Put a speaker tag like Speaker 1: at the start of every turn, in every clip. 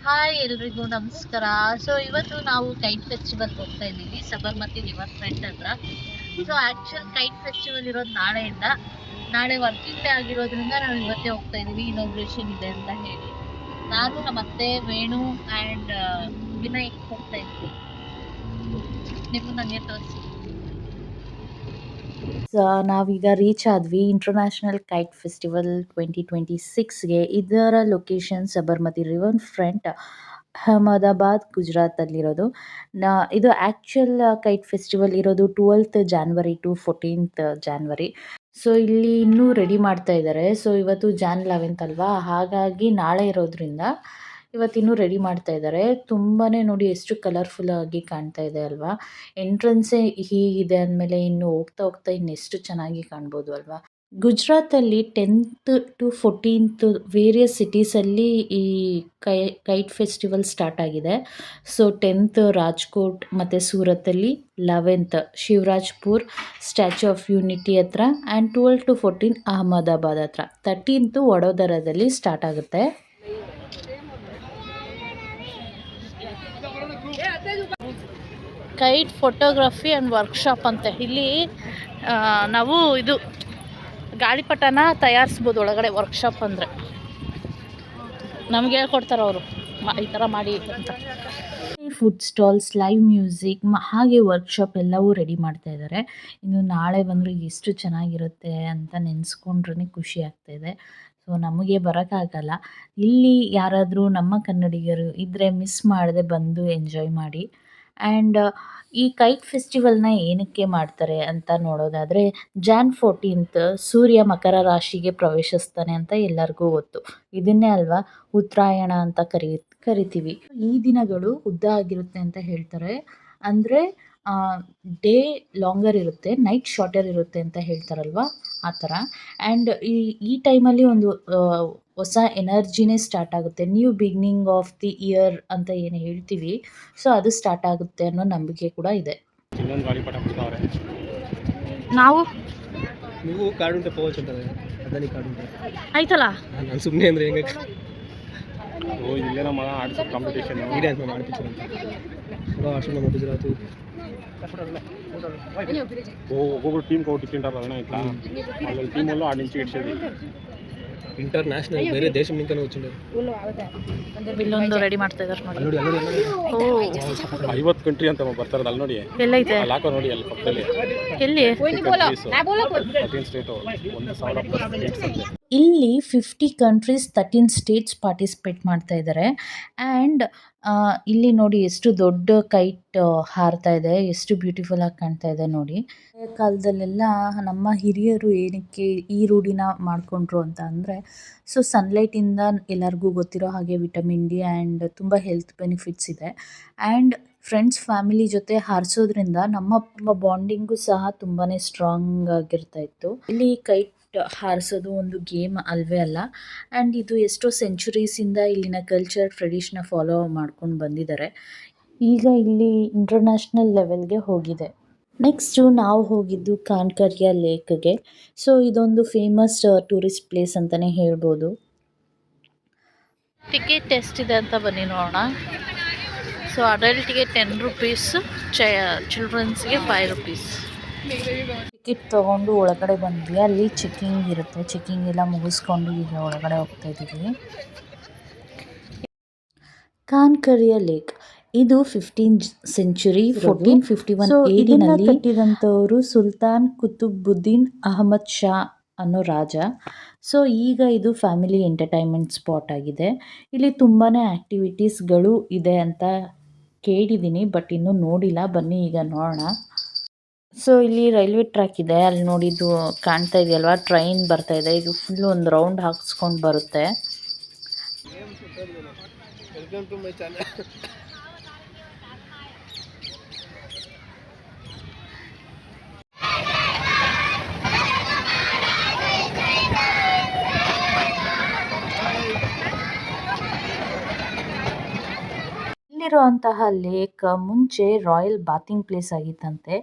Speaker 1: Hi ಎಲ್ರಿಗೂ ನಮಸ್ಕಾರ. So ಇವತ್ತು ನಾವು ಕೈಟ್ ಫೆಸ್ಟಿವಲ್ ಹೋಗ್ತಾ ಇದ್ದೀವಿ ಸಬರ್ಮತಿ ರಿವರ್ ಫ್ರಂಟ್ ಹತ್ರ. ಸೊ ಆಕ್ಚುಲ್ ಕೈಟ್ ಫೆಸ್ಟಿವಲ್ ಇರೋದು ನಾಳೆಯಿಂದ. ನಾಳೆ ವರ್ಕಿಂಗ್ ಡೇ ಆಗಿರೋದ್ರಿಂದ ನಾವು ಇವತ್ತೇ ಹೋಗ್ತಾ ಇದ್ದೀವಿ, ಇನಾಗ್ರೇಷನ್ ಇದೆ ಅಂತ ಹೇಳಿ. ನಾನು ನಮ್ಮ ಅತ್ತೆ ವೇಣು ಆ್ಯಂಡ್ ವಿನಯ್ ಹೋಗ್ತಾ ಇದ್ದೀವಿ. ನೀವು ನನಗೆ ತೋರಿಸಿ.
Speaker 2: ನಾವೀಗ ರೀಚ್ ಆದ್ವಿ ಇಂಟರ್ನ್ಯಾಷನಲ್ ಕೈಟ್ ಫೆಸ್ಟಿವಲ್ 2026ಗೆ. ಇದರ location Sabarmati river front, Ahmedabad, ಗುಜರಾತಲ್ಲಿರೋದು. ಇದು ಆ್ಯಕ್ಚುಯಲ್ ಕೈಟ್ ಫೆಸ್ಟಿವಲ್ ಇರೋದು 12th January to 14th January. So ಇಲ್ಲಿ ಇನ್ನೂ ರೆಡಿ ಮಾಡ್ತಾ ಇದ್ದಾರೆ. ಸೊ ಇವತ್ತು ಜಾನ್ 11th ಅಲ್ವಾ, ಹಾಗಾಗಿ ನಾಳೆ ಇರೋದ್ರಿಂದ ಇವತ್ತಿನ್ನೂ ರೆಡಿ ಮಾಡ್ತಾ ಇದ್ದಾರೆ. ತುಂಬಾ ನೋಡಿ ಎಷ್ಟು ಕಲರ್ಫುಲ್ ಆಗಿ ಕಾಣ್ತಾ ಇದೆ ಅಲ್ವಾ. ಎಂಟ್ರೆನ್ಸೇ ಹೀಗಿದೆ ಅಂದಮೇಲೆ ಇನ್ನು ಹೋಗ್ತಾ ಹೋಗ್ತಾ ಇನ್ನೆಷ್ಟು ಚೆನ್ನಾಗಿ ಕಾಣ್ಬೋದು ಅಲ್ವಾ. ಗುಜರಾತಲ್ಲಿ 10th to 14th ವೇರಿಯಸ್ ಸಿಟೀಸಲ್ಲಿ ಈ ಕೈಟ್ ಫೆಸ್ಟಿವಲ್ ಸ್ಟಾರ್ಟ್ ಆಗಿದೆ. ಸೊ 10th ರಾಜ್ಕೋಟ್ ಮತ್ತು ಸೂರತಲ್ಲಿ, 11th ಶಿವರಾಜ್ಪುರ್ ಸ್ಟ್ಯಾಚ್ಯೂ ಆಫ್ ಯೂನಿಟಿ ಹತ್ರ, ಆ್ಯಂಡ್ 12 to 14 ಅಹಮದಾಬಾದ್ ಹತ್ರ, 13th ವಡೋದರದಲ್ಲಿ ಸ್ಟಾರ್ಟ್ ಆಗುತ್ತೆ.
Speaker 1: ಕೈಟ್ ಫೋಟೋಗ್ರಫಿ ಆ್ಯಂಡ್ ವರ್ಕ್ಶಾಪ್ ಅಂತೆ. ಇಲ್ಲಿ ನಾವು ಇದು ಗಾಳಿಪಟನ ತಯಾರಿಸ್ಬೋದು ಒಳಗಡೆ. ವರ್ಕ್ಶಾಪ್ ಅಂದರೆ ನಮ್ಗೆ ಹೇಳ್ಕೊಡ್ತಾರೆ ಅವರು, ಈ ಥರ ಮಾಡಿ ಅಂತ.
Speaker 2: ಫುಡ್ ಸ್ಟಾಲ್ಸ್, ಲೈವ್ ಮ್ಯೂಸಿಕ್, ಹಾಗೆ ವರ್ಕ್ಶಾಪ್ ಎಲ್ಲವೂ ರೆಡಿ ಮಾಡ್ತಾ ಇದ್ದಾರೆ. ಇನ್ನು ನಾಳೆ ಬಂದರೂ ಎಷ್ಟು ಚೆನ್ನಾಗಿರುತ್ತೆ ಅಂತ ನೆನೆಸ್ಕೊಂಡ್ರೆ ಖುಷಿ ಆಗ್ತಾಯಿದೆ. ಸೊ ನಮಗೆ ಬರೋಕ್ಕಾಗಲ್ಲ. ಇಲ್ಲಿ ಯಾರಾದರೂ ನಮ್ಮ ಕನ್ನಡಿಗರು ಇದ್ದರೆ ಮಿಸ್ ಮಾಡದೆ ಬಂದು ಎಂಜಾಯ್ ಮಾಡಿ. ಆ್ಯಂಡ್ ಈ ಕೈಟ್ ಫೆಸ್ಟಿವಲ್ನ ಏನಕ್ಕೆ ಮಾಡ್ತಾರೆ ಅಂತ ನೋಡೋದಾದರೆ, ಜಾನ್ 14th ಸೂರ್ಯ ಮಕರ ರಾಶಿಗೆ ಪ್ರವೇಶಿಸ್ತಾನೆ ಅಂತ ಎಲ್ಲರಿಗೂ ಗೊತ್ತು. ಇದನ್ನೇ ಅಲ್ವಾ ಉತ್ತರಾಯಣ ಅಂತ ಕರಿತೀವಿ. ಈ ದಿನಗಳು ಉದ್ದ ಆಗಿರುತ್ತೆ ಅಂತ ಹೇಳ್ತಾರೆ. ಅಂದರೆ ಡೇ ಲಾಂಗರ್ ಇರುತ್ತೆ, ನೈಟ್ ಶಾರ್ಟರ್ ಇರುತ್ತೆ ಅಂತ ಹೇಳ್ತಾರಲ್ವ, ಆ ಥರ. ಆ್ಯಂಡ್ ಈ ಟೈಮಲ್ಲಿ ಒಂದು ಹೊಸ ಎನರ್ಜಿನೇ ಸ್ಟಾರ್ಟ್ ಆಗುತ್ತೆ. New beginning of the year ಅಂತ ಏನು ಹೇಳ್ತೀವಿ, ಸೊ ಅದು ಸ್ಟಾರ್ಟ್ ಆಗುತ್ತೆ ಅನ್ನೋ ನಂಬಿಕೆ ಕೂಡ ಇದೆ.
Speaker 1: ನಾವು
Speaker 3: ನೀವು ಕಾರ್ಡ್ ಉಂಟು ಪೋಚ್ ಅಂತಾರೆ, ಅದನ್ನ ಕಾರ್ಡ್ ಉಂಟು
Speaker 1: ಆಯ್ತಲ್ಲ.
Speaker 3: ನಾನು ಸುಮ್ಮನೆ ಅಂದರೆ ಹೆಂಗೆ ಇಲ್ಲೇನೋ ಆಡಿಸೋ ಕಾಂಪಿಟೇಷನ್ ಇದೆ ಅಂತ ಮಾಡ್ತಿದ್ರು ಅಂತ ಅಷ್ಟು ನಮ್ಮ ಗುಜರಾತ್ ಒಬ್ಬೊಬ್ರು ಟೀಮ್ ಕೋ ಟಿಕೆಟ್ ಅಲ್ಲ ಇట్లా వాళ్ళ టీంలో ఆడి నుంచి ఇచ్చేది ಇಂಟರ್ನ್ಯಾಷನಲ್ ಬೇರೆ ದೇಶ ನಿಂಕನೇ వచ్చిండే
Speaker 1: ಇಲ್ಲೊಂದು ರೆಡಿ ಮಾಡ್ತಾ ಇದ್ದಾರೆ ನೋಡಿ.
Speaker 3: ಓ 50 ಕಂಟ್ರಿ ಅಂತ ಬರ್ತಾರೆ ಅಲ್ಲಿ ನೋಡಿ.
Speaker 1: ಎಲ್ಲೈತೆ
Speaker 3: ಅಲ್ಲಿ ಹಾಕೋ ನೋಡಿ, ಅಲ್ಲಿ ಪಕ್ಕದಲ್ಲಿ.
Speaker 1: ಎಲ್ಲಿ?
Speaker 3: 13 ಸ್ಟೇಟ್ 1000+.
Speaker 2: ಇಲ್ಲಿ 50 ಕಂಟ್ರೀಸ್ 13 ಸ್ಟೇಟ್ಸ್ ಪಾರ್ಟಿಸಿಪೇಟ್ ಮಾಡ್ತಾ ಇದ್ದಾರೆ. ಆ್ಯಂಡ್ ಇಲ್ಲಿ ನೋಡಿ ಎಷ್ಟು ದೊಡ್ಡ ಕೈಟ್ ಹಾರ್ತಾ ಇದೆ, ಎಷ್ಟು ಬ್ಯೂಟಿಫುಲ್ ಆಗಿ ಕಾಣ್ತಾ ಇದೆ ನೋಡಿ. ಕಾಲದಲ್ಲೆಲ್ಲ ನಮ್ಮ ಹಿರಿಯರು ಏನಕ್ಕೆ ಈ ರೂಢಿನ ಮಾಡಿಕೊಂಡ್ರು ಅಂತ ಅಂದರೆ, ಸೊ ಸನ್ಲೈಟಿಂದ ಎಲ್ಲರಿಗೂ ಗೊತ್ತಿರೋ ಹಾಗೆ ವಿಟಮಿನ್ ಡಿ ಆ್ಯಂಡ್ ತುಂಬ ಹೆಲ್ತ್ ಬೆನಿಫಿಟ್ಸ್ ಇದೆ. ಆ್ಯಂಡ್ ಫ್ರೆಂಡ್ಸ್ ಫ್ಯಾಮಿಲಿ ಜೊತೆ ಹಾರಿಸೋದ್ರಿಂದ ನಮ್ಮ ಬಾಂಡಿಂಗು ಸಹ ತುಂಬಾ ಸ್ಟ್ರಾಂಗ್ ಆಗಿರ್ತಾ ಇತ್ತು. ಇಲ್ಲಿ ಕೈಟ್ ಹಾರಿಸೋದು ಒಂದು ಗೇಮ್ ಅಲ್ವೇ ಅಲ್ಲ. ಆ್ಯಂಡ್ ಇದು ಎಷ್ಟೋ ಸೆಂಚುರೀಸಿಂದ ಇಲ್ಲಿನ ಕಲ್ಚರ್ ಟ್ರೆಡಿಷನ್ನ ಫಾಲೋ ಮಾಡ್ಕೊಂಡು ಬಂದಿದ್ದಾರೆ. ಈಗ ಇಲ್ಲಿ ಇಂಟರ್ನ್ಯಾಷನಲ್ ಲೆವೆಲ್ಗೆ ಹೋಗಿದೆ. ನೆಕ್ಸ್ಟು ನಾವು ಹೋಗಿದ್ದು ಕಾನ್ಕರಿಯ ಲೇಕ್ಗೆ. ಸೊ ಇದೊಂದು ಫೇಮಸ್ ಟೂರಿಸ್ಟ್ ಪ್ಲೇಸ್ ಅಂತಲೇ ಹೇಳ್ಬೋದು.
Speaker 1: ಟಿಕೆಟ್ ಎಷ್ಟಿದೆ ಅಂತ ಬನ್ನಿ ನೋಡೋಣ. ಸೊ ಅಡಲ್ಟಿಗೆ 10 rupees, ಚಿಲ್ಡ್ರನ್ಸ್ಗೆ 5 rupees.
Speaker 2: ಟಿಕೆಟ್ ತೊಗೊಂಡು ಒಳಗಡೆ ಬಂದ್ವಿ. ಅಲ್ಲಿ ಚೆಕ್ಕಿಂಗ್ ಇರುತ್ತೆ, ಚೆಕ್ಕಿಂಗ್ ಎಲ್ಲ ಮುಗಿಸ್ಕೊಂಡು ಈಗ ಒಳಗಡೆ ಹೋಗ್ತಾ ಇದ್ದೀವಿ. ಕಾನ್ಕರಿಯ ಲೇಕ್ ಇದು 15th century 1451 ಏಡಿನಲ್ಲಿ ಕಟ್ಟಿದಂಥವರು ಸುಲ್ತಾನ್ ಕುತುಬುದ್ದೀನ್ ಅಹಮದ್ ಶಾ ಅನ್ನೋ ರಾಜ. ಸೊ ಈಗ ಇದು ಫ್ಯಾಮಿಲಿ ಎಂಟರ್ಟೈನ್ಮೆಂಟ್ ಸ್ಪಾಟ್ ಆಗಿದೆ. ಇಲ್ಲಿ ತುಂಬಾ ಆ್ಯಕ್ಟಿವಿಟೀಸ್ಗಳು ಇದೆ ಅಂತ ಕೇಳಿದ್ದೀನಿ, ಬಟ್ ಇನ್ನೂ ನೋಡಿಲ್ಲ. ಬನ್ನಿ ಈಗ ನೋಡೋಣ. ಸೊ ಇಲ್ಲಿ ರೈಲ್ವೆ ಟ್ರ್ಯಾಕ್ ಇದೆ, ಅಲ್ಲಿ ನೋಡಿದ್ದು ಕಾಣ್ತಾ ಇದೆಯಲ್ವಾ, ಟ್ರೈನ್ ಬರ್ತಾ ಇದೆ. ಇದು ಫುಲ್ ಒಂದು ರೌಂಡ್ ಹಾಕ್ಸ್ಕೊಂಡು ಬರುತ್ತೆ. ಇಲ್ಲಿರುವಂತಹ ಲೇಕ್ ಮುಂಚೆ ರಾಯಲ್ ಬಾತಿಂಗ್ ಪ್ಲೇಸ್ ಆಗಿತ್ತಂತೆ,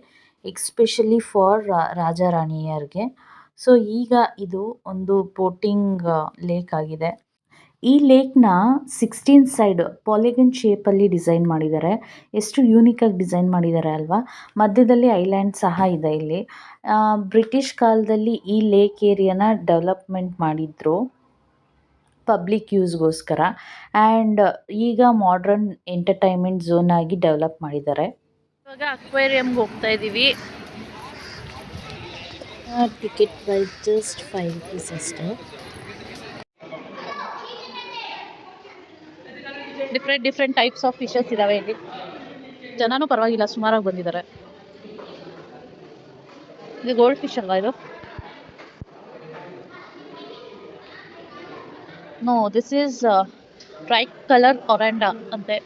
Speaker 2: ಎಕ್ಸ್ಪೆಷಲಿ ಫಾರ್ ರಾಜ ರಾಣಿಯರಿಗೆ. ಸೊ ಈಗ ಇದು ಒಂದು ಬೋಟಿಂಗ್ ಲೇಕ್ ಆಗಿದೆ. ಈ ಲೇಕ್ನ 16 ಸೈಡ್ ಪಾಲಿಗನ್ ಶೇಪಲ್ಲಿ ಡಿಸೈನ್ ಮಾಡಿದ್ದಾರೆ. ಎಷ್ಟು ಯೂನಿಕಾಗಿ ಡಿಸೈನ್ ಮಾಡಿದ್ದಾರೆ ಅಲ್ವಾ. ಮಧ್ಯದಲ್ಲಿ ಐಲ್ಯಾಂಡ್ ಸಹ ಇದೆ ಇಲ್ಲಿ. ಬ್ರಿಟಿಷ್ ಕಾಲದಲ್ಲಿ ಈ ಲೇಕ್ ಏರಿಯಾನ ಡೆವಲಪ್ಮೆಂಟ್ ಮಾಡಿದ್ರು ಪಬ್ಲಿಕ್ ಯೂಸ್ಗೋಸ್ಕರ. ಆ್ಯಂಡ್ ಈಗ ಮಾಡ್ರನ್ ಎಂಟರ್ಟೈನ್ಮೆಂಟ್ ಝೋನ್ ಆಗಿ ಡೆವಲಪ್ ಮಾಡಿದ್ದಾರೆ.
Speaker 1: ಇವಾಗ ಅಕ್ವೇರಿಯಂಗೆ ಹೋಗ್ತಾ ಇದ್ದೀವಿ.
Speaker 2: ಟಿಕೆಟ್ ಪ್ರೈಸ್ ಜಸ್ಟ್ 5 rupees ಅಷ್ಟೇ.
Speaker 1: ಡಿಫ್ರೆಂಟ್ ಟೈಪ್ಸ್ ಆಫ್ ಫಿಶಸ್ ಇದಾವೆ ಇಲ್ಲಿ. ಜನನೂ ಪರವಾಗಿಲ್ಲ, ಸುಮಾರಾಗಿ ಬಂದಿದ್ದಾರೆ. ಇದು ಗೋಲ್ಡ್ ಫಿಶ್ ಅಲ್ವಾ ಇದು? No, this is tri colour oranda ಅಂತೆ.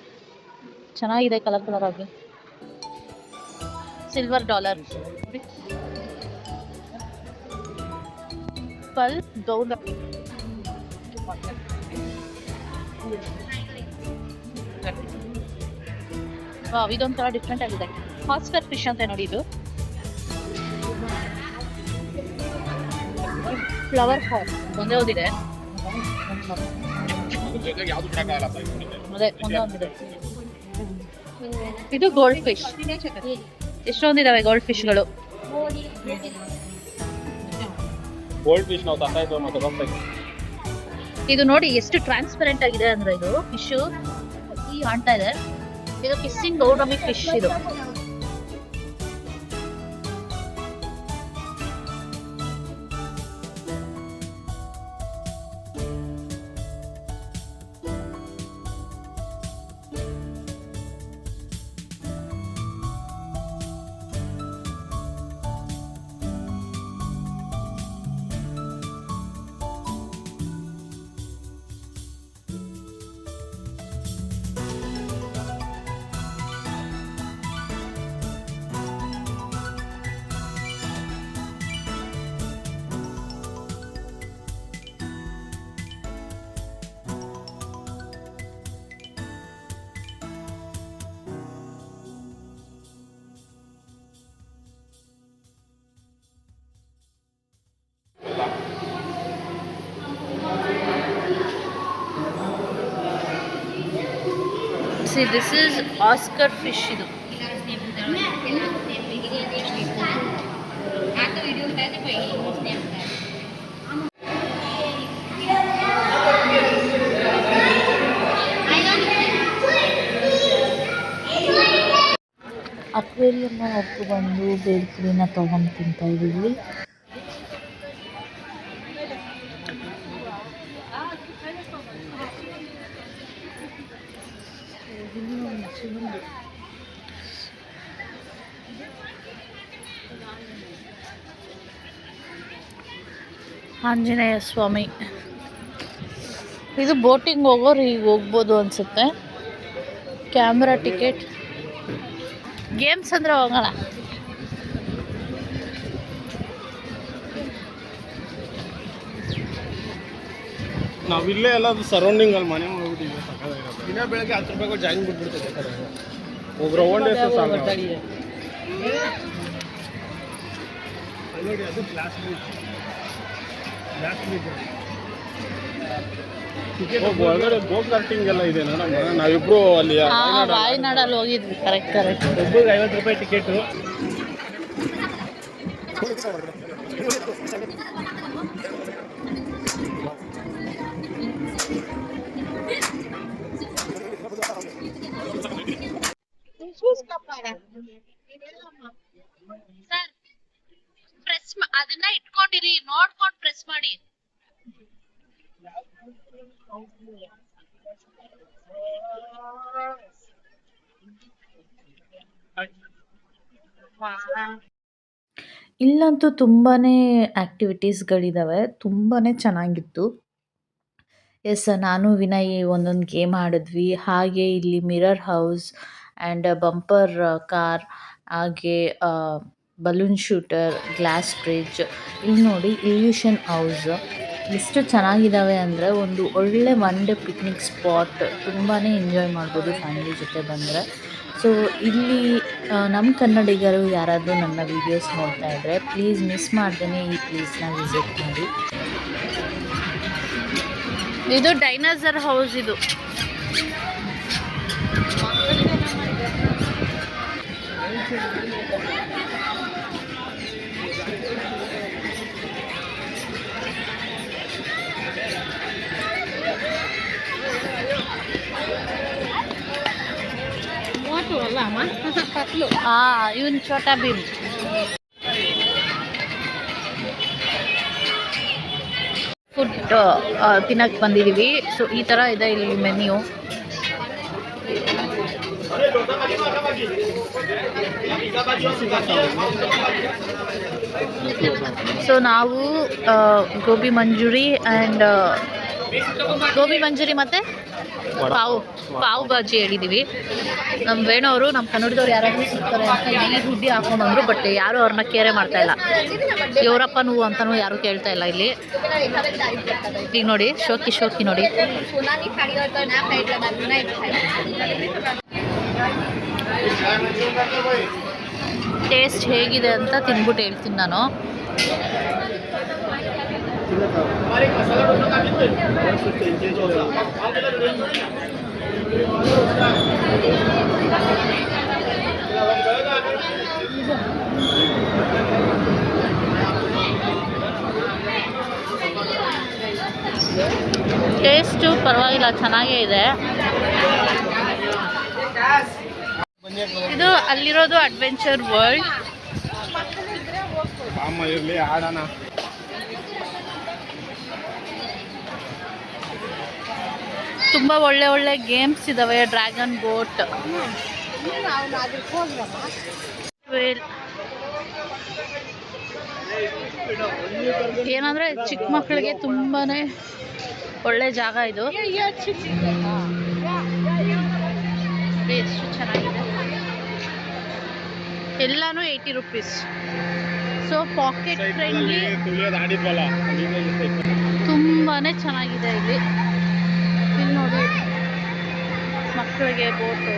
Speaker 1: ಚೆನ್ನಾಗಿದೆ ಕಲರ್ ಆಗಿ. ಸಿಲ್ವರ್ ಡಾಲರ್ ಪಲ್ ಗೌಡ. ಇದೊಂಥರ ಡಿಫ್ರೆಂಟ್ ಆಗಿದೆ. ಆಸ್ಕರ್ ಫಿಶ್ ಅಂತ ನೋಡಿ ಇದು. ಫ್ಲವರ್ ಹಾಟ್ ಒಂದೇ ಒಂದಿದೆ. ಅದೇ ಒಂದೇ. ಇದು ಗೋಲ್ಡ್ ಫಿಶ್. ಎಷ್ಟೊಂದಿದಾವೆ ಗೋಲ್ಡ್ ಫಿಶ್ಗಳು.
Speaker 3: ಗೋಲ್ಡ್ ಫಿಶ್ ನಾವು ತರ್ತಾ ಇದ್ವಿ ಮತ್ತೆ ಹೋಗ್ತಾ.
Speaker 1: ಇದು ನೋಡಿ ಎಷ್ಟು ಟ್ರಾನ್ಸ್ಪರೆಂಟ್ ಆಗಿದೆ ಅಂದ್ರೆ ಇದು ಫಿಶ್ ಕಾಣ್ತಾ ಇದೆ. ಇದು ಕಿಸ್ಸಿಂಗ್ ಗೌರಮಿ ಫಿಶ್ ಇದು. See, this is Oscar fish ಇದು.
Speaker 2: ಅಕ್ವೇರಿಯಂನ ಹೊರತು ಬಂದು ಬೇಲ್ಪುರಿನ ತೊಗೊಂಡು ತಿಂತಾ ಇದ್ದೀವಿ.
Speaker 1: ಆಂಜನೇಯ ಸ್ವಾಮಿ. ಇದು ಬೋಟಿಂಗ್ ಹೋಗೋರು ಈಗ ಹೋಗ್ಬೋದು ಅನ್ಸುತ್ತೆ. Camera ticket. ಗೇಮ್ಸ್ ಅಂದ್ರೆ ಹೋಗೋಣ.
Speaker 3: ನಾವಿಲ್ಲೇ ಎಲ್ಲ ಸರೌಂಡಿಂಗ್ ಅಲ್ಲಿ ಮನೆ ಹೋಗ್ಬಿಟ್ಟಿದ್ವಿ. ದಿನ ಬೆಳಗ್ಗೆ 10 ರೂಪಾಯಿಗೆ ಜಾಯಿನ್ ಬಿಟ್ಬಿಡ್ತದೆ. ಒಬ್ರು ಓಂಡೇ ನೋಡಿ ಅದು ಗ್ಲಾಸ್ ಒಳಗಡೆ ಬೋಟ್ ರಾಫ್ಟಿಂಗ್ ಎಲ್ಲ ಇದೆ. ನಾವಿಬ್ರು ಅಲ್ಲಿ
Speaker 1: ವಾಯ್ನಾಡಲ್ಲಿ ಹೋಗಿದ್ವಿ. ಕರೆಕ್ಟ್
Speaker 3: ಒಬ್ಬರಿಗೆ 50 ರೂಪಾಯಿ ಟಿಕೆಟು.
Speaker 1: ಸರ್, ಪ್ರೆಸ್ ಅದನ್ನ ಇಟ್ಕೊಂಡಿರಿ, ನೋಡ್ಕೊಂಡು ಪ್ರೆಸ್ ಮಾಡಿ.
Speaker 2: ಇಲ್ಲಂತೂ ತುಂಬಾ ಆ್ಯಕ್ಟಿವಿಟೀಸ್ಗಳಿದ್ದಾವೆ. ತುಂಬಾ ಚೆನ್ನಾಗಿತ್ತು. ಎಸ್, ನಾನು ವಿನಯ್ ಒಂದೊಂದು ಗೇಮ್ ಆಡಿದ್ವಿ. ಹಾಗೆ ಇಲ್ಲಿ mirror house and bumper car, ಹಾಗೆ ಬಲೂನ್ ಶೂಟರ್, ಗ್ಲಾಸ್ ಬ್ರಿಡ್ಜ್. ಇಲ್ಲಿ ನೋಡಿ ಇಲ್ಯೂಷನ್ ಹೌಸ್ ಎಷ್ಟು ಚೆನ್ನಾಗಿದ್ದಾವೆ ಅಂದರೆ ಒಂದು ಒಳ್ಳೆ ಒನ್ ಡೇ ಪಿಕ್ನಿಕ್ ಸ್ಪಾಟ್. ತುಂಬಾ ಎಂಜಾಯ್ ಮಾಡ್ಬೋದು ಫ್ಯಾಮಿಲಿ ಜೊತೆ ಬಂದರೆ. ಸೊ ಇಲ್ಲಿ ನಮ್ಮ ಕನ್ನಡಿಗರು ಯಾರಾದರೂ ನನ್ನ ವೀಡಿಯೋಸ್ ನೋಡ್ತಾ ಇದ್ದರೆ ಪ್ಲೀಸ್ ಮಿಸ್ ಮಾಡ್ದೇ ಈ ಪ್ಲೇಸ್ನ ವಿಸಿಟ್ ಮಾಡಿ.
Speaker 1: ಇದು ಡೈನೋಸರ್ ಹೌಸ್ ಇದು. ಇವನ್ ಛೋಟಾ ಭೀಮ್. ಫುಡ್ ತಿನ್ನಕ್ಕೆ ಬಂದಿದ್ದೀವಿ. ಸೊ ಈ ಥರ ಇದೆ ಇಲ್ಲಿ ಮೆನ್ಯೂ. ಸೊ ನಾವು ಗೋಬಿ ಮಂಚೂರಿ ಆ್ಯಂಡ್ ಗೋಬಿ ಮಂಚೂರಿ ಮತ್ತು ಪಾವ್ ಭಾಜಿ ಹೇಳಿದ್ದೀವಿ. ನಮ್ಮ ವೇಣು ಅವರು ನಮ್ಮ ಕನ್ನಡದವ್ರು ಯಾರಾದರೂ ಸಿಗ್ತಾರೆ ಅಂತ ಈ ಹುಡ್ಡಿ ಹಾಕೊಂಡ್ಬಂದ್ರು. ಬಟ್ ಯಾರು ಅವ್ರನ್ನ ಕೇರೆ ಮಾಡ್ತಾ ಇಲ್ಲ. ಇವರಪ್ಪ ನೀವು ಅಂತಲೂ ಯಾರೂ ಕೇಳ್ತಾ ಇಲ್ಲ ಇಲ್ಲಿ. ಈಗ ನೋಡಿ ಶೋಕಿ ನೋಡಿ. ಟೇಸ್ಟ್ ಹೇಗಿದೆ ಅಂತ ತಿಂದ್ಬಿಟ್ಟು ಹೇಳ್ತೀನಿ ನಾನು. ಟೇಸ್ಟು ಪರವಾಗಿಲ್ಲ, ಚೆನ್ನಾಗೇ ಇದೆ. ಇದು ಅಲ್ಲಿರೋದು ಅಡ್ವೆಂಚರ್ ವರ್ಲ್ಡ್. ತುಂಬ ಒಳ್ಳೆ ಗೇಮ್ಸ್ ಇದ್ದಾವೆ. ಡ್ರ್ಯಾಗನ್ ಬೋಟ್, ಏನಂದರೆ ಚಿಕ್ಕ ಮಕ್ಕಳಿಗೆ ತುಂಬಾ ಒಳ್ಳೆ ಜಾಗ ಇದು. ಎಷ್ಟು ಚೆನ್ನಾಗಿದೆ. ಎಲ್ಲಾನು 80 ರೂಪೀಸ್. ಸೊ ಪಾಕೆಟ್ ಫ್ರೆಂಡ್ಲಿ, ತುಂಬಾ ಚೆನ್ನಾಗಿದೆ ಇಲ್ಲಿ. ಇಲ್ಲಿ ನೋಡಿ ಮಕ್ಕಳಿಗೆ ಬೋಟು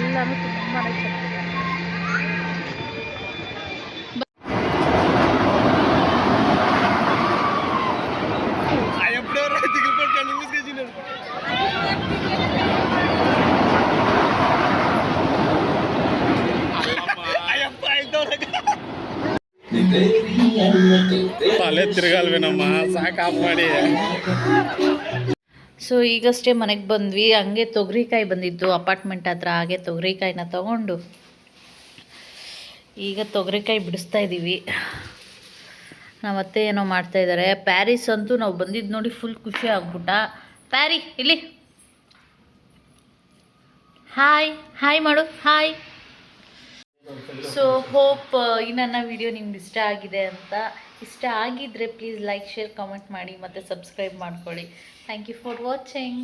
Speaker 1: ಎಲ್ಲಾನು ತುಂಬಾ ಚೆನ್ನಾಗಿದೆ.
Speaker 3: ತಲೆ ತಿರ್ಗಲ್ವೇನಮ್ಮ, ಸಾಕು ಆಫ್ ಮಾಡಿ.
Speaker 1: ಸೊ ಈಗಷ್ಟೇ ಮನೆಗೆ ಬಂದ್ವಿ. ಹಂಗೆ ತೊಗರಿಕಾಯಿ ಬಂದಿದ್ದು ಅಪಾರ್ಟ್ಮೆಂಟ್ ಹತ್ರ. ಹಾಗೆ ತೊಗರಿಕಾಯಿನ ತಗೊಂಡು ಈಗ ತೊಗರಿಕಾಯಿ ಬಿಡಿಸ್ತಾ ಇದ್ದೀವಿ. ನಾವತ್ತೆ ಏನೋ ಮಾಡ್ತಾಯಿದ್ದಾರೆ. ಪ್ಯಾರಿಸ್ ಅಂತೂ ನಾವು ಬಂದಿದ್ದು ನೋಡಿ ಫುಲ್ ಖುಷಿ ಆಗ್ಬಿಟ್ಟ. ಪ್ಯಾರಿ ಇಲ್ಲಿ ಹಾಯ್ ಮಾಡು, ಹಾಯ್. ಸೊ ಹೋಪ್ ಈ ನನ್ನ ವಿಡಿಯೋ ನಿಮ್ಗೆ ಇಷ್ಟ ಆಗಿದೆ ಅಂತ. ಇಷ್ಟ ಆಗಿದ್ದರೆ ಪ್ಲೀಸ್ ಲೈಕ್, ಶೇರ್, ಕಾಮೆಂಟ್ ಮಾಡಿ ಮತ್ತು ಸಬ್ಸ್ಕ್ರೈಬ್ ಮಾಡ್ಕೊಳ್ಳಿ. Thank you for watching.